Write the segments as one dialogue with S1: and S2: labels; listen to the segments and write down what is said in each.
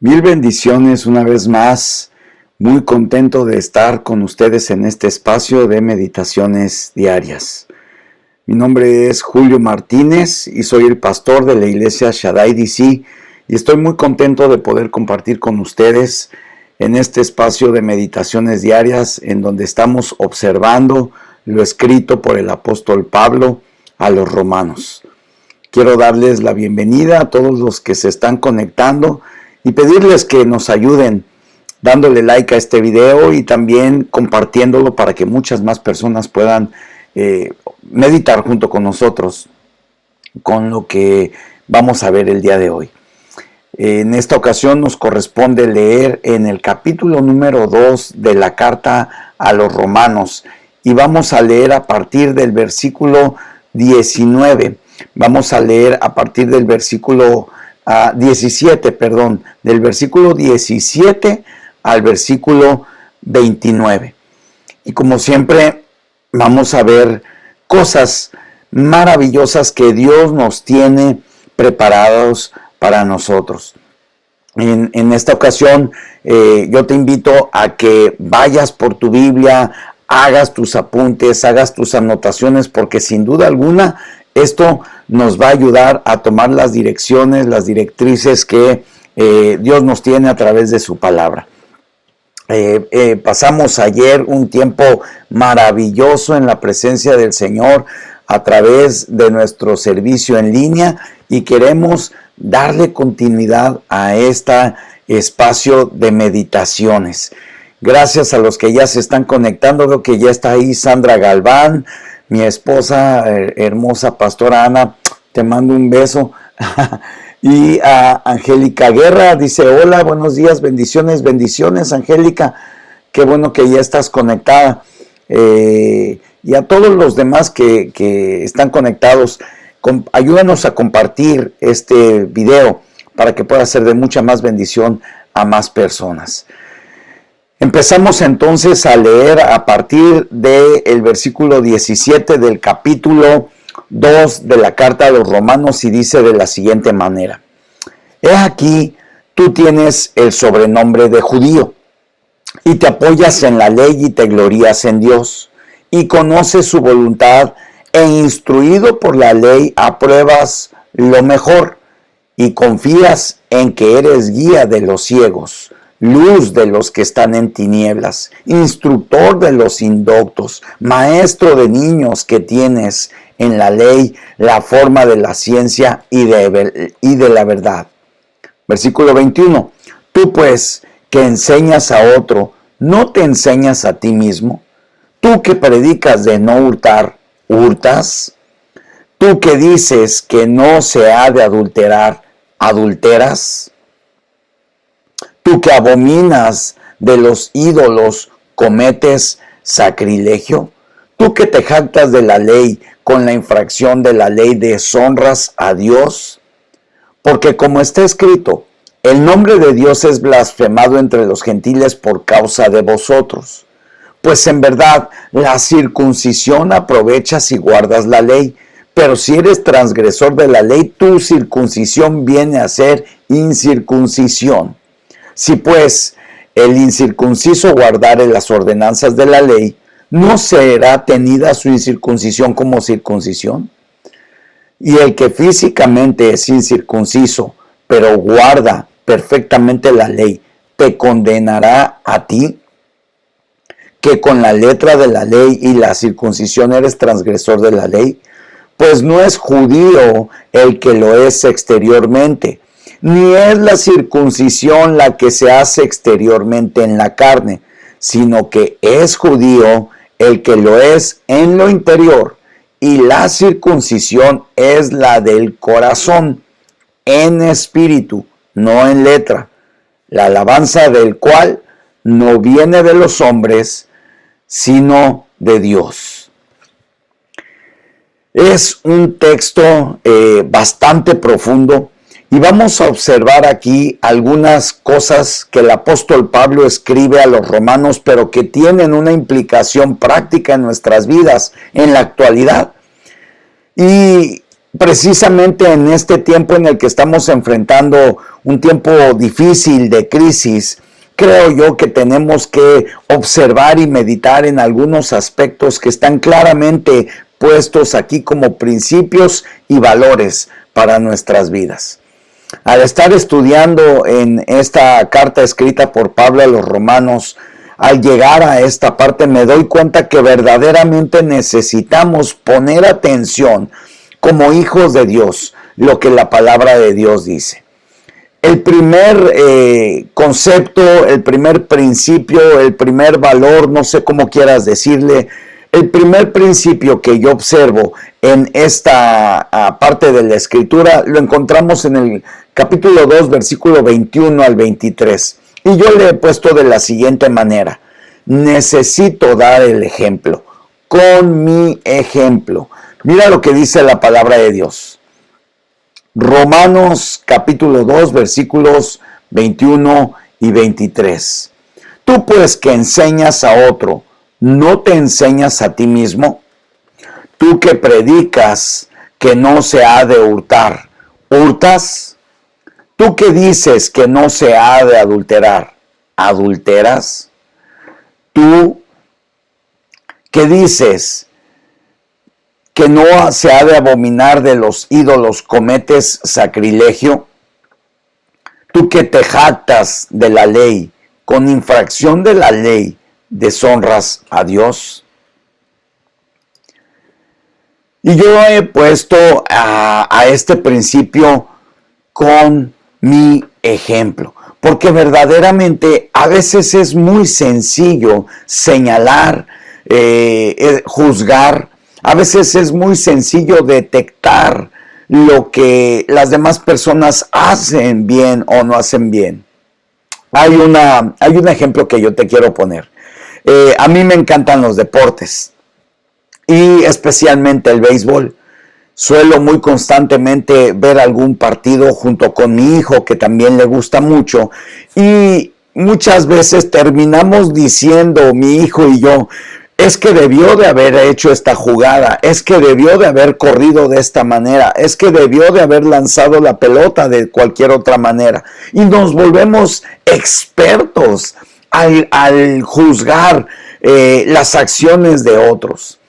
S1: Mil bendiciones una vez más, muy contento de estar con ustedes en este espacio de meditaciones diarias. Mi nombre es Julio Martínez y soy el pastor de la iglesia Shaddai DC y estoy muy contento de poder compartir con ustedes en este espacio de meditaciones diarias en donde estamos observando lo escrito por el apóstol Pablo a los romanos. Quiero darles la bienvenida a todos los que se están conectando y pedirles que nos ayuden dándole like a este video y también compartiéndolo para que muchas más personas puedan meditar junto con nosotros con lo que vamos a ver el día de hoy. En esta ocasión nos corresponde leer en el capítulo número 2 de la carta a los romanos y vamos a leer a partir del versículo 19. Vamos a leer a partir del versículo 17, del versículo 17 al versículo 29. Y como siempre, vamos a ver cosas maravillosas que Dios nos tiene preparados para nosotros. En esta ocasión, yo te invito a que vayas por tu Biblia, hagas tus apuntes, hagas tus anotaciones, porque sin duda alguna esto nos va a ayudar a tomar las direcciones, las directrices que Dios nos tiene a través de su palabra. Pasamos ayer un tiempo maravilloso en la presencia del Señor a través de nuestro servicio en línea y queremos darle continuidad a este espacio de meditaciones. Gracias a los que ya se están conectando, veo que ya está ahí Sandra Galván, mi esposa hermosa pastora Ana, te mando un beso. Y a Angélica Guerra dice, hola, buenos días, bendiciones, Angélica, qué bueno que ya estás conectada. Y a todos los demás que están conectados, ayúdanos a compartir este video para que pueda ser de mucha más bendición a más personas. Empezamos entonces a leer a partir del versículo 17 del capítulo 2 de la carta a los romanos y dice de la siguiente manera: He aquí, tú tienes el sobrenombre de judío y te apoyas en la ley y te glorías en Dios y conoces su voluntad e instruido por la ley apruebas lo mejor y confías en que eres guía de los ciegos, luz de los que están en tinieblas, instructor de los indoctos, maestro de niños que tienes en la ley la forma de la ciencia y de la verdad. Versículo 21. Tú pues que enseñas a otro, ¿no te enseñas a ti mismo? Tú que predicas de no hurtar, ¿hurtas? Tú que dices que no se ha de adulterar, ¿adulteras? Tú que abominas de los ídolos, ¿cometes sacrilegio? Tú que te jactas de la ley, con la infracción de la ley deshonras a Dios. Porque como está escrito, el nombre de Dios es blasfemado entre los gentiles por causa de vosotros. Pues en verdad la circuncisión aprovechas si guardas la ley, pero si eres transgresor de la ley, tu circuncisión viene a ser incircuncisión. Si pues el incircunciso guardare las ordenanzas de la ley, ¿no será tenida su incircuncisión como circuncisión? Y el que físicamente es incircunciso, pero guarda perfectamente la ley, ¿te condenará a ti? Que con la letra de la ley y la circuncisión eres transgresor de la ley. Pues no es judío el que lo es exteriormente, ni es la circuncisión la que se hace exteriormente en la carne, sino que es judío el que lo es en lo interior, y la circuncisión es la del corazón, en espíritu, no en letra, la alabanza del cual no viene de los hombres, sino de Dios. Es un texto bastante profundo y vamos a observar aquí algunas cosas que el apóstol Pablo escribe a los romanos, pero que tienen una implicación práctica en nuestras vidas en la actualidad. Y precisamente en este tiempo en el que estamos enfrentando un tiempo difícil de crisis, creo yo que tenemos que observar y meditar en algunos aspectos que están claramente puestos aquí como principios y valores para nuestras vidas. Al estar estudiando en esta carta escrita por Pablo a los romanos, al llegar a esta parte me doy cuenta que verdaderamente necesitamos poner atención como hijos de Dios, lo que la palabra de Dios dice. El primer concepto, el primer principio, el primer valor, no sé cómo quieras decirle, el primer principio que yo observo en esta parte de la Escritura lo encontramos en el capítulo 2, versículo 21 al 23. Y yo le he puesto de la siguiente manera: necesito dar el ejemplo, con mi ejemplo. Mira lo que dice la palabra de Dios. Romanos capítulo 2, versículos 21 y 23. Tú pues que enseñas a otro, ¿no te enseñas a ti mismo? Tú que predicas que no se ha de hurtar, ¿hurtas? Tú que dices que no se ha de adulterar, ¿adulteras? Tú que dices que no se ha de abominar de los ídolos, ¿cometes sacrilegio? Tú que te jactas de la ley, con infracción de la ley, deshonras a Dios. Y yo he puesto a este principio con mi ejemplo, porque verdaderamente a veces es muy sencillo señalar, juzgar, a veces es muy sencillo detectar lo que las demás personas hacen bien o no hacen bien. Hay un ejemplo que yo te quiero poner. A mí me encantan los deportes y especialmente el béisbol. Suelo muy constantemente ver algún partido junto con mi hijo, que también le gusta mucho, y muchas veces terminamos diciendo, mi hijo y yo, es que debió de haber hecho esta jugada, es que debió de haber corrido de esta manera, es que debió de haber lanzado la pelota de cualquier otra manera. Y nos volvemos expertos al juzgar las acciones de otros.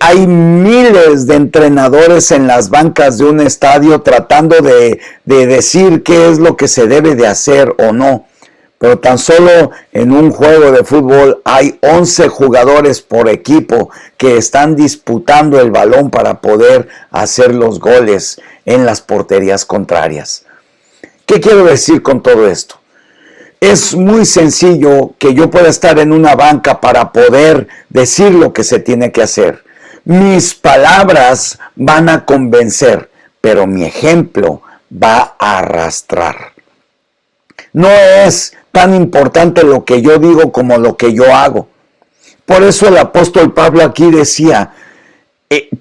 S1: Hay miles de entrenadores en las bancas de un estadio tratando de decir qué es lo que se debe de hacer o no. Pero tan solo en un juego de fútbol hay 11 jugadores por equipo que están disputando el balón para poder hacer los goles en las porterías contrarias. ¿Qué quiero decir con todo esto? Es muy sencillo que yo pueda estar en una banca para poder decir lo que se tiene que hacer. Mis palabras van a convencer, pero mi ejemplo va a arrastrar. No es tan importante lo que yo digo como lo que yo hago. Por eso el apóstol Pablo aquí decía,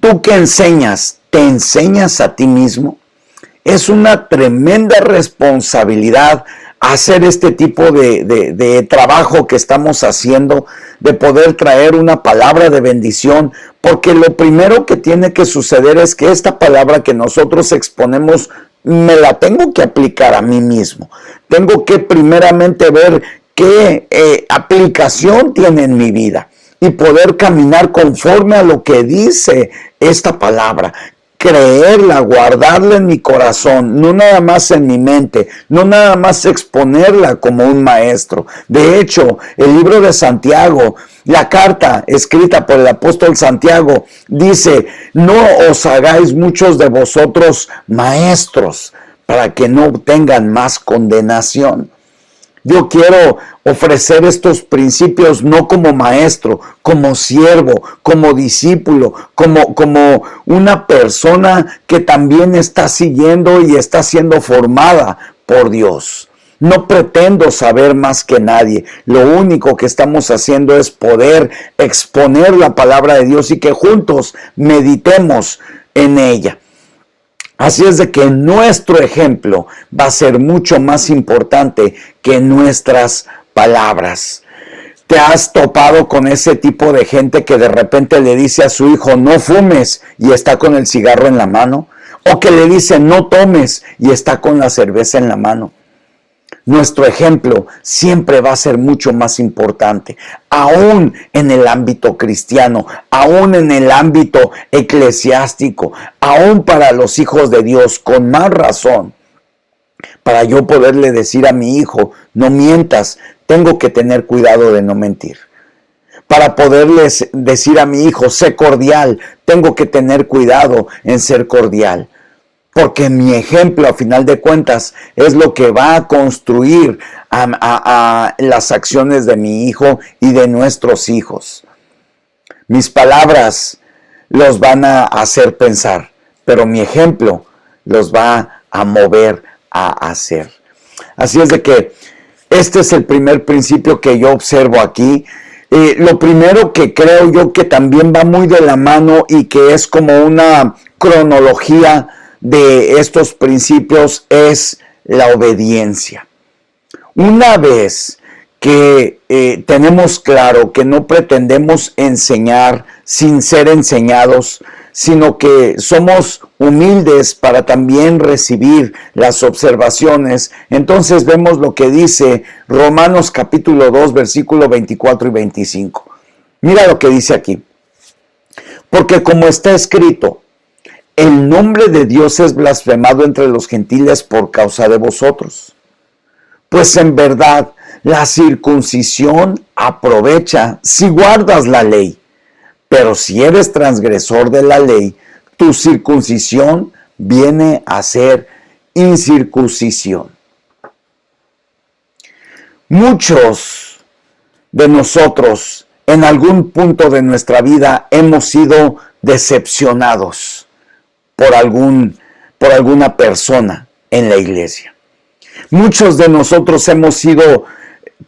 S1: tú que enseñas, ¿te enseñas a ti mismo? Es una tremenda responsabilidad hacer este tipo de trabajo que estamos haciendo, de poder traer una palabra de bendición, porque lo primero que tiene que suceder es que esta palabra que nosotros exponemos me la tengo que aplicar a mí mismo. Tengo que primeramente ver qué aplicación tiene en mi vida y poder caminar conforme a lo que dice esta palabra. Creerla, guardarla en mi corazón, no nada más en mi mente, no nada más exponerla como un maestro. De hecho, el libro de Santiago, la carta escrita por el apóstol Santiago, dice, no os hagáis muchos de vosotros maestros, para que no obtengan más condenación. Yo quiero ofrecer estos principios no como maestro, como siervo, como discípulo, como una persona que también está siguiendo y está siendo formada por Dios. No pretendo saber más que nadie. Lo único que estamos haciendo es poder exponer la palabra de Dios y que juntos meditemos en ella. Así es de que nuestro ejemplo va a ser mucho más importante que nuestras palabras. ¿Te has topado con ese tipo de gente que de repente le dice a su hijo, no fumes, y está con el cigarro en la mano? O que le dice, no tomes, y está con la cerveza en la mano. Nuestro ejemplo siempre va a ser mucho más importante, aún en el ámbito cristiano, aún en el ámbito eclesiástico, aún para los hijos de Dios, con más razón. Para yo poderle decir a mi hijo, no mientas, tengo que tener cuidado de no mentir. Para poderles decir a mi hijo, sé cordial, tengo que tener cuidado en ser cordial. Porque mi ejemplo, a final de cuentas, es lo que va a construir a las acciones de mi hijo y de nuestros hijos. Mis palabras los van a hacer pensar, pero mi ejemplo los va a mover a hacer. Así es de que este es el primer principio que yo observo aquí. Lo primero que creo yo que también va muy de la mano y que es como una cronología de estos principios es la obediencia. Una vez que tenemos claro que no pretendemos enseñar sin ser enseñados, sino que somos humildes para también recibir las observaciones, entonces vemos lo que dice Romanos capítulo 2, versículo 24 y 25. Mira lo que dice aquí. Porque como está escrito, el nombre de Dios es blasfemado entre los gentiles por causa de vosotros. Pues en verdad, la circuncisión aprovecha si guardas la ley. Pero si eres transgresor de la ley, tu circuncisión viene a ser incircuncisión. Muchos de nosotros en algún punto de nuestra vida hemos sido decepcionados por alguna persona en la iglesia. Muchos de nosotros hemos sido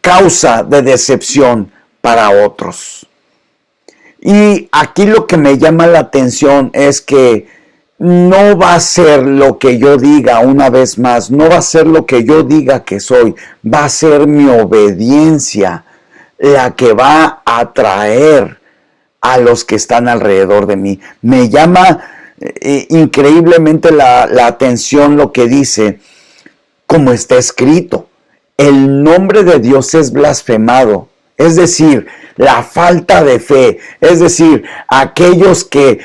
S1: causa de decepción para otros. Y aquí lo que me llama la atención es que no va a ser lo que yo diga, una vez más, no va a ser lo que yo diga que soy, va a ser mi obediencia la que va a atraer a los que están alrededor de mí. Me llama increíblemente la atención lo que dice, como está escrito, el nombre de Dios es blasfemado, es decir, la falta de fe, es decir, aquellos que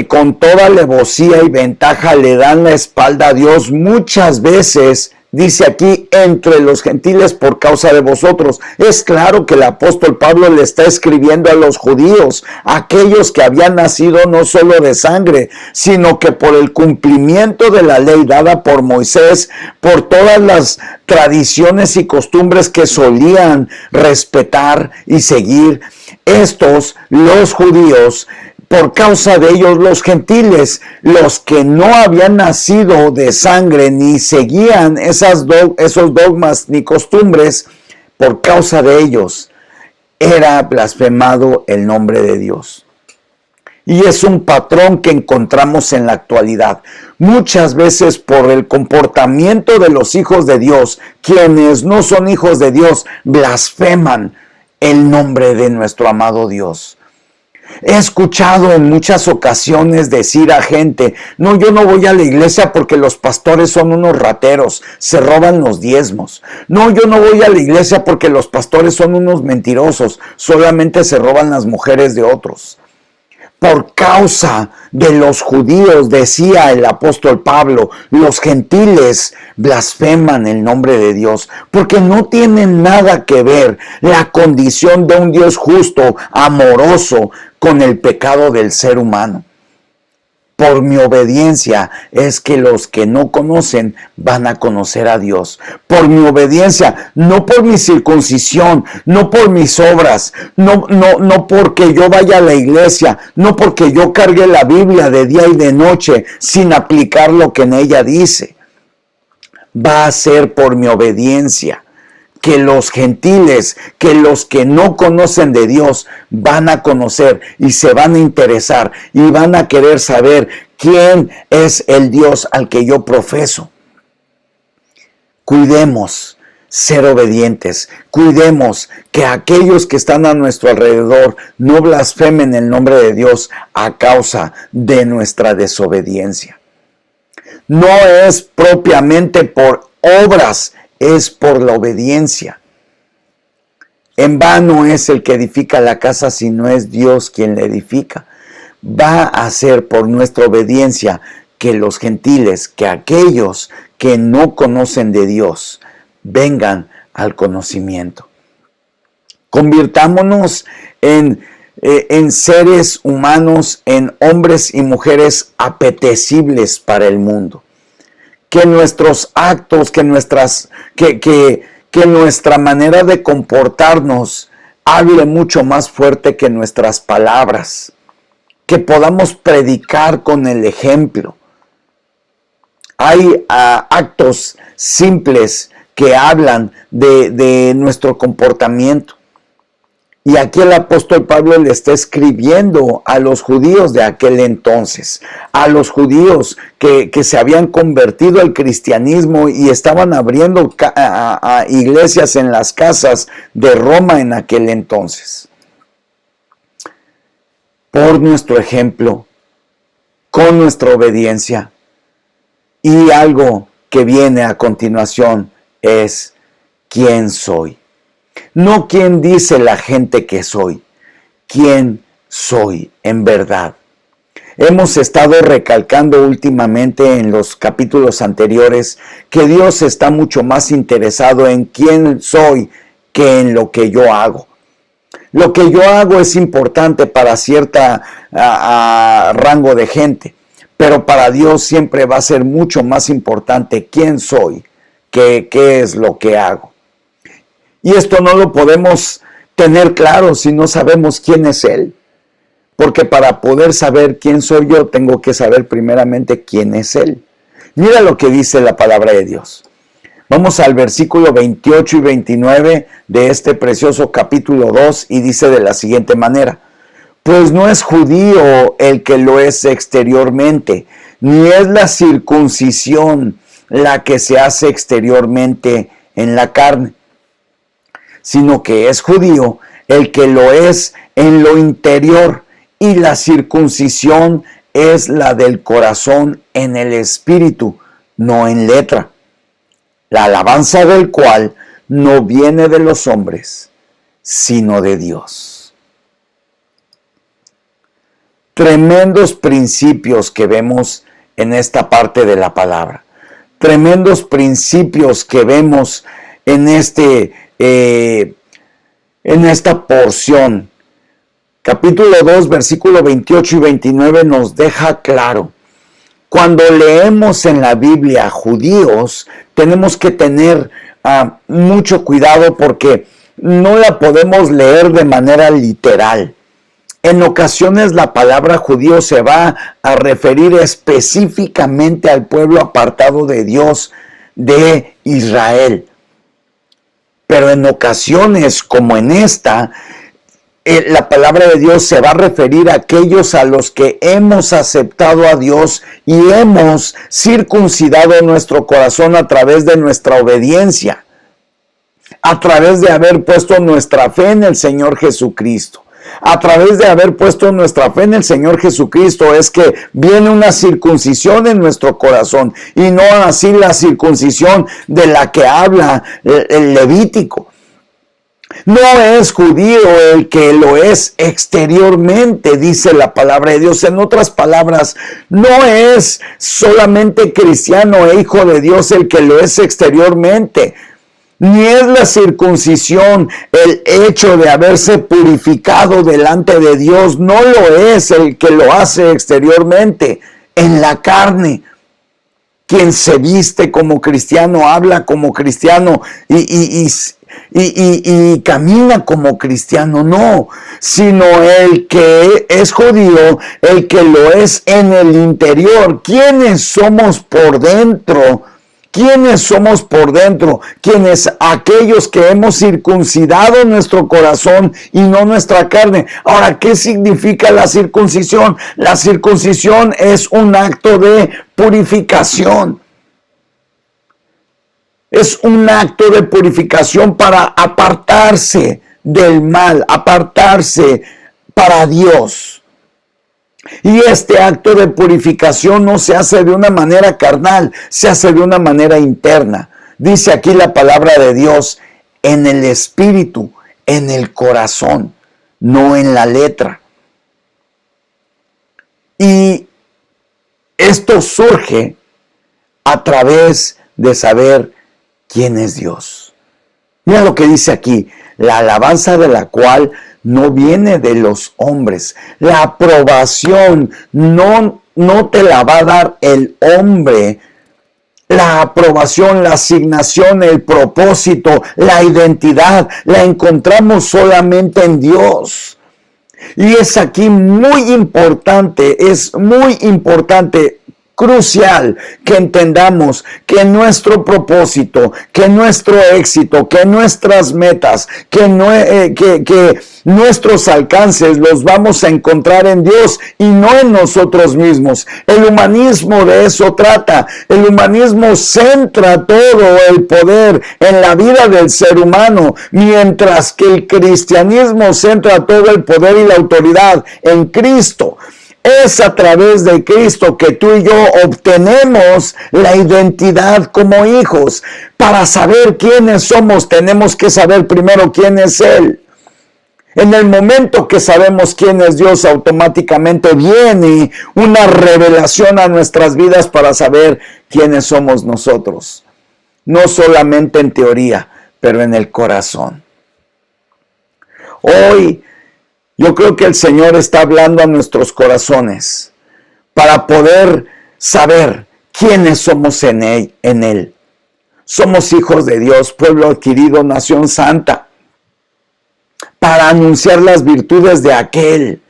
S1: con toda alevosía y ventaja le dan la espalda a Dios, muchas veces, dice aquí, entre los gentiles por causa de vosotros. Es claro que el apóstol Pablo le está escribiendo a los judíos, aquellos que habían nacido no solo de sangre, sino que por el cumplimiento de la ley dada por Moisés, por todas las tradiciones y costumbres que solían respetar y seguir, estos, los judíos, por causa de ellos los gentiles, los que no habían nacido de sangre ni seguían esos dogmas ni costumbres, por causa de ellos era blasfemado el nombre de Dios. Y es un patrón que encontramos en la actualidad. Muchas veces por el comportamiento de los hijos de Dios, quienes no son hijos de Dios, blasfeman el nombre de nuestro amado Dios. He escuchado en muchas ocasiones decir a gente, no, yo no voy a la iglesia porque los pastores son unos rateros, se roban los diezmos. No, yo no voy a la iglesia porque los pastores son unos mentirosos, solamente se roban las mujeres de otros. Por causa de los judíos, decía el apóstol Pablo, los gentiles blasfeman el nombre de Dios, porque no tienen nada que ver la condición de un Dios justo, amoroso, con el pecado del ser humano. Por mi obediencia es que los que no conocen van a conocer a Dios. Por mi obediencia, no por mi circuncisión, no por mis obras, no porque yo vaya a la iglesia, no porque yo cargue la Biblia de día y de noche sin aplicar lo que en ella dice. va a ser por mi obediencia, que los gentiles, que los que no conocen de Dios van a conocer y se van a interesar y van a querer saber quién es el Dios al que yo profeso. Cuidemos ser obedientes, cuidemos que aquellos que están a nuestro alrededor no blasfemen el nombre de Dios a causa de nuestra desobediencia. No es propiamente por obras, es por la obediencia. En vano es el que edifica la casa si no es Dios quien la edifica. Va a ser por nuestra obediencia que los gentiles, que aquellos que no conocen de Dios, vengan al conocimiento. Convirtámonos en seres humanos, en hombres y mujeres apetecibles para el mundo. Que nuestros actos, que nuestra manera de comportarnos hable mucho más fuerte que nuestras palabras. Que podamos predicar con el ejemplo. Hay actos simples que hablan de nuestro comportamiento. Y aquí el apóstol Pablo le está escribiendo a los judíos de aquel entonces, a los judíos que se habían convertido al cristianismo y estaban abriendo iglesias en las casas de Roma en aquel entonces. Por nuestro ejemplo, con nuestra obediencia. Y algo que viene a continuación es ¿quién soy? No quién dice la gente que soy, quién soy en verdad. Hemos estado recalcando últimamente en los capítulos anteriores que Dios está mucho más interesado en quién soy que en lo que yo hago. Lo que yo hago es importante para cierta rango de gente, pero para Dios siempre va a ser mucho más importante quién soy que qué es lo que hago. Y esto no lo podemos tener claro si no sabemos quién es Él. Porque para poder saber quién soy yo, tengo que saber primeramente quién es Él. Mira lo que dice la palabra de Dios. Vamos al versículo 28 y 29 de este precioso capítulo 2 y dice de la siguiente manera. Pues no es judío el que lo es exteriormente, ni es la circuncisión la que se hace exteriormente en la carne, sino que es judío el que lo es en lo interior, y la circuncisión es la del corazón en el espíritu, no en letra, la alabanza del cual no viene de los hombres, sino de Dios. Tremendos principios que vemos en esta parte de la palabra, tremendos principios que vemos en esta porción. Capítulo 2, versículo 28 y 29 nos deja claro. Cuando leemos en la Biblia judíos, tenemos que tener mucho cuidado porque no la podemos leer de manera literal. En ocasiones la palabra judío se va a referir específicamente al pueblo apartado de Dios, de Israel. Pero en ocasiones como en esta, la palabra de Dios se va a referir a aquellos a los que hemos aceptado a Dios y hemos circuncidado nuestro corazón a través de nuestra obediencia, a través de haber puesto nuestra fe en el Señor Jesucristo. A través de haber puesto nuestra fe en el Señor Jesucristo es que viene una circuncisión en nuestro corazón y no así la circuncisión de la que habla el Levítico. No es judío el que lo es exteriormente, dice la palabra de Dios. En otras palabras, no es solamente cristiano e hijo de Dios el que lo es exteriormente. Ni es la circuncisión el hecho de haberse purificado delante de Dios. No lo es el que lo hace exteriormente en la carne. Quien se viste como cristiano, habla como cristiano y camina como cristiano, no, sino el que es judío, el que lo es en el interior. ¿Quiénes somos por dentro? ¿Quiénes somos por dentro? Aquellos que hemos circuncidado nuestro corazón y no nuestra carne. Ahora, ¿qué significa la circuncisión? La circuncisión es un acto de purificación. Es un acto de purificación para apartarse del mal, apartarse para Dios. Y este acto de purificación no se hace de una manera carnal, se hace de una manera interna. Dice aquí la palabra de Dios, en el espíritu, en el corazón, no en la letra. Y esto surge a través de saber quién es Dios. Mira lo que dice aquí, la alabanza de la cual no viene de los hombres. La aprobación no te la va a dar el hombre. La aprobación, la asignación, el propósito, la identidad, la encontramos solamente en Dios. Y es aquí muy importante, crucial que entendamos que nuestro propósito, que nuestro éxito, que nuestras metas, que nuestros alcances los vamos a encontrar en Dios y no en nosotros mismos. El humanismo de eso trata. El humanismo centra todo el poder en la vida del ser humano, mientras que el cristianismo centra todo el poder y la autoridad en Cristo. Es a través de Cristo que tú y yo obtenemos la identidad como hijos. Para saber quiénes somos, tenemos que saber primero quién es Él. En el momento que sabemos quién es Dios, automáticamente viene una revelación a nuestras vidas para saber quiénes somos nosotros. No solamente en teoría, pero en el corazón. Hoy, yo creo que el Señor está hablando a nuestros corazones para poder saber quiénes somos en Él. Somos hijos de Dios, pueblo adquirido, nación santa, para anunciar las virtudes de aquel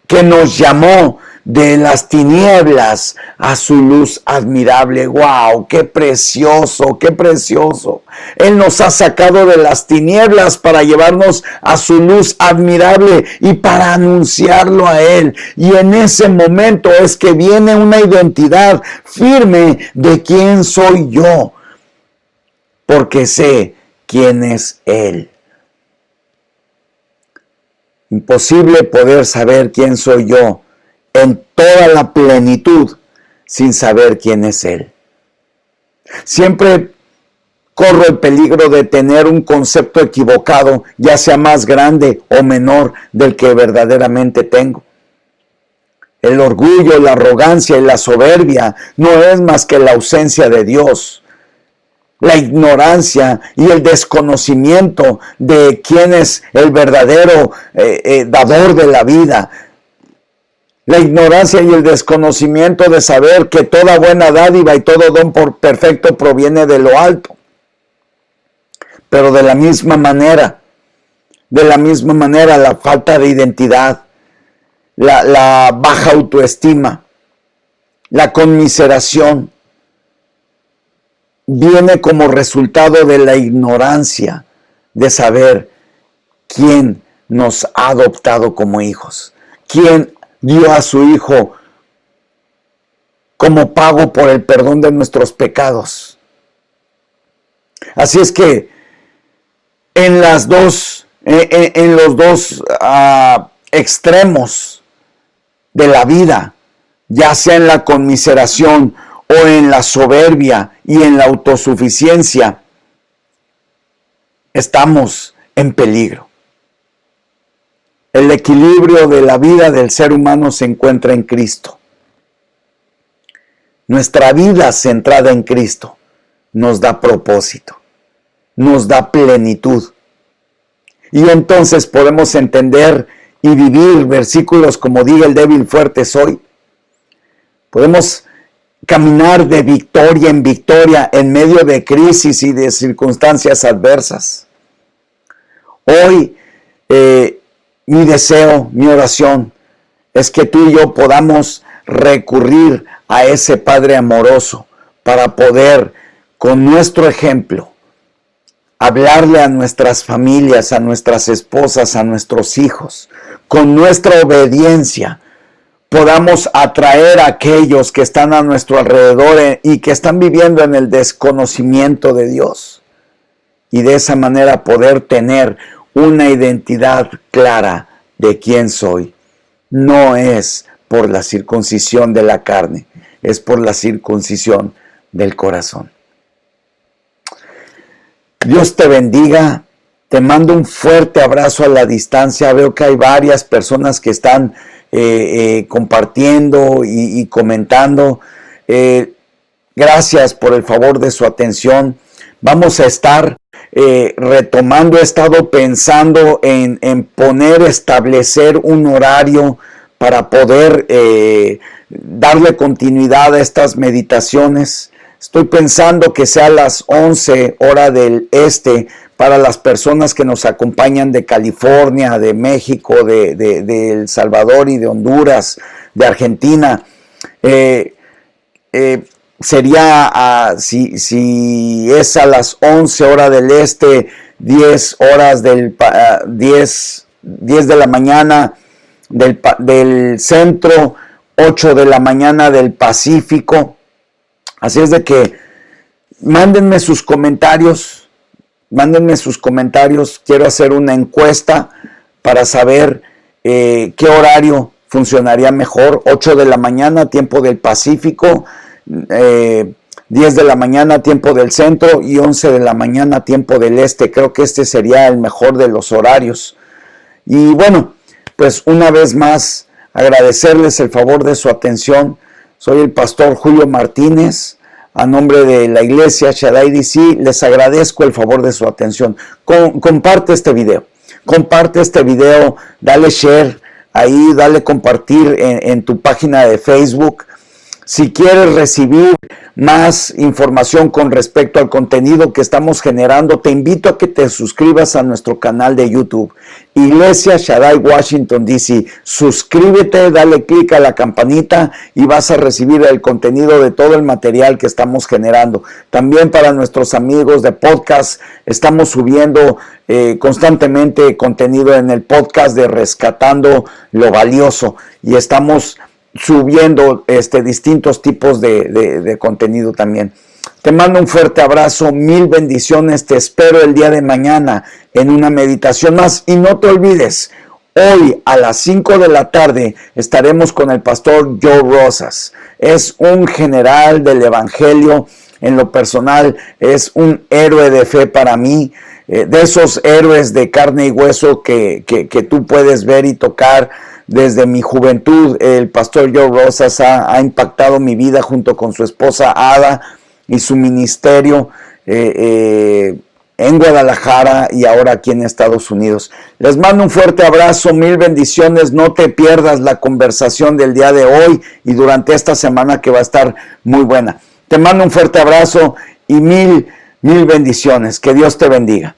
S1: que nos llamó de las tinieblas a su luz admirable. ¡Wow! ¡Qué precioso! ¡Qué precioso! Él nos ha sacado de las tinieblas para llevarnos a su luz admirable y para anunciarlo a Él. Y en ese momento es que viene una identidad firme de quién soy yo, porque sé quién es Él. Imposible poder saber quién soy yo en toda la plenitud sin saber quién es Él. Siempre corro el peligro de tener un concepto equivocado, ya sea más grande o menor del que verdaderamente tengo. El orgullo, la arrogancia y la soberbia no es más que la ausencia de Dios. La ignorancia y el desconocimiento de quién es el verdadero dador de la vida. La ignorancia y el desconocimiento de saber que toda buena dádiva y todo don perfecto proviene de lo alto. Pero de la misma manera, la falta de identidad, la baja autoestima, la conmiseración, viene como resultado de la ignorancia de saber quién nos ha adoptado como hijos, quién dio a su Hijo como pago por el perdón de nuestros pecados. Así es que en los dos extremos de la vida, ya sea en la conmiseración o en la soberbia y en la autosuficiencia, estamos en peligro. El equilibrio de la vida del ser humano se encuentra en Cristo. Nuestra vida centrada en Cristo nos da propósito, nos da plenitud. Y entonces podemos entender y vivir versículos como diga el débil fuerte soy. Podemos caminar de victoria en victoria en medio de crisis y de circunstancias adversas. Hoy, mi deseo, mi oración, es que tú y yo podamos recurrir a ese Padre amoroso para poder con nuestro ejemplo, hablarle a nuestras familias, a nuestras esposas, a nuestros hijos, con nuestra obediencia, podamos atraer a aquellos que están a nuestro alrededor y que están viviendo en el desconocimiento de Dios. Y de esa manera poder tener una identidad clara de quién soy. No es por la circuncisión de la carne, es por la circuncisión del corazón. Dios te bendiga, te mando un fuerte abrazo a la distancia. Veo que hay varias personas que están compartiendo y comentando. Gracias por el favor de su atención. Vamos a estar retomando, he estado pensando en establecer un horario para poder darle continuidad a estas meditaciones. Estoy pensando que sea a las 11 hora del este para las personas que nos acompañan de California, de México, de El Salvador y de Honduras, de Argentina. Sería, si es a las 11 hora del este, 10 de la mañana del centro, 8 de la mañana del Pacífico. Así es de que mándenme sus comentarios, quiero hacer una encuesta para saber qué horario funcionaría mejor, 8 de la mañana, tiempo del Pacífico, 10 de la mañana, tiempo del centro y 11 de la mañana, tiempo del este. Creo que este sería el mejor de los horarios. Y bueno, pues una vez más, agradecerles el favor de su atención. Soy el pastor Julio Martínez, a nombre de la iglesia Shaddai DC, les agradezco el favor de su atención. Comparte este video, dale share ahí, dale compartir en tu página de Facebook. Si quieres recibir más información con respecto al contenido que estamos generando, te invito a que te suscribas a nuestro canal de YouTube, Iglesia Shaddai Washington DC. Suscríbete, dale clic a la campanita y vas a recibir el contenido de todo el material que estamos generando. También para nuestros amigos de podcast, estamos subiendo constantemente contenido en el podcast de Rescatando lo Valioso y estamos subiendo distintos tipos de contenido también. Te mando un fuerte abrazo, 1000 bendiciones, te espero el día de mañana en una meditación más y no te olvides, hoy a las 5 de la tarde estaremos con el pastor Joe Rosas. Es un general del evangelio, en lo personal es un héroe de fe para mí, de esos héroes de carne y hueso que tú puedes ver y tocar. Desde mi juventud, el pastor Joe Rosas ha impactado mi vida junto con su esposa Ada y su ministerio en Guadalajara y ahora aquí en Estados Unidos. Les mando un fuerte abrazo, 1000 bendiciones. No te pierdas la conversación del día de hoy y durante esta semana que va a estar muy buena. Te mando un fuerte abrazo y mil bendiciones. Que Dios te bendiga.